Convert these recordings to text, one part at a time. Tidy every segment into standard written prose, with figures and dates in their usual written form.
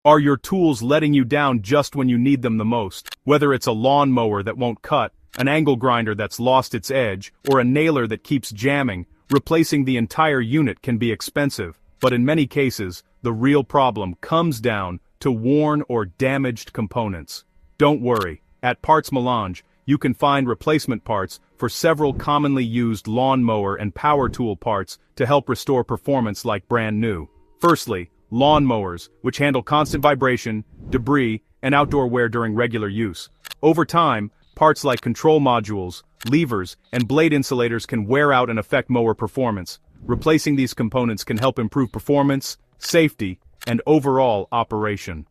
Are your tools letting you down just when you need them the most? Whether it's a lawn mower that won't cut, an angle grinder that's lost its edge, or a nailer that keeps jamming, replacing the entire unit can be expensive, but in many cases, the real problem comes down to worn or damaged components. Don't worry, at PartsMelange, you can find replacement parts for several commonly used lawn mower and power tool parts to help restore performance like brand new. Firstly, lawn mowers, which handle constant vibration, debris, and outdoor wear during regular use. Over time, parts like control modules, levers, and blade insulators can wear out and affect mower performance. Replacing these components can help improve performance, safety, and overall operation.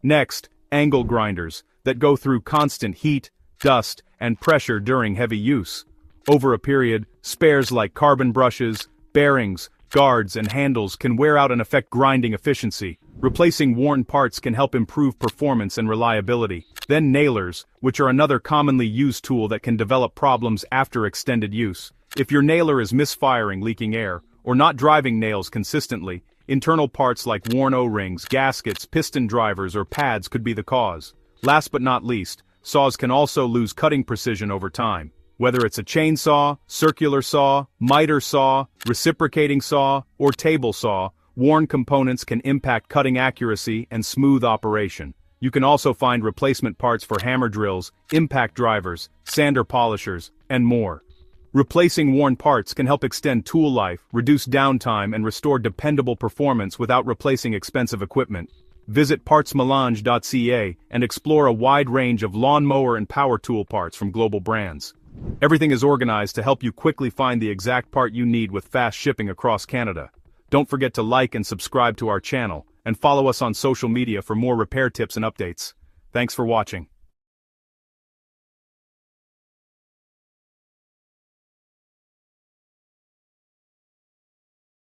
Next, angle grinders that go through constant heat, dust, and pressure during heavy use. Over a period, spares like carbon brushes, bearings, guards, and handles can wear out and affect grinding efficiency. Replacing worn parts can help improve performance and reliability. Then nailers, which are another commonly used tool that can develop problems after extended use. If your nailer is misfiring, leaking air, or not driving nails consistently, internal parts like worn O-rings, gaskets, piston drivers, or pads could be the cause. Last but not least, saws can also lose cutting precision over time. Whether it's a chainsaw, circular saw, miter saw, reciprocating saw, or table saw, worn components can impact cutting accuracy and smooth operation. You can also find replacement parts for hammer drills, impact drivers, sander polishers, and more. Replacing worn parts can help extend tool life, reduce downtime, and restore dependable performance without replacing expensive equipment. Visit PartsMelange.ca and explore a wide range of lawn mower and power tool parts from global brands. Everything is organized to help you quickly find the exact part you need with fast shipping across Canada. Don't forget to like and subscribe to our channel, and follow us on social media for more repair tips and updates. Thanks for watching.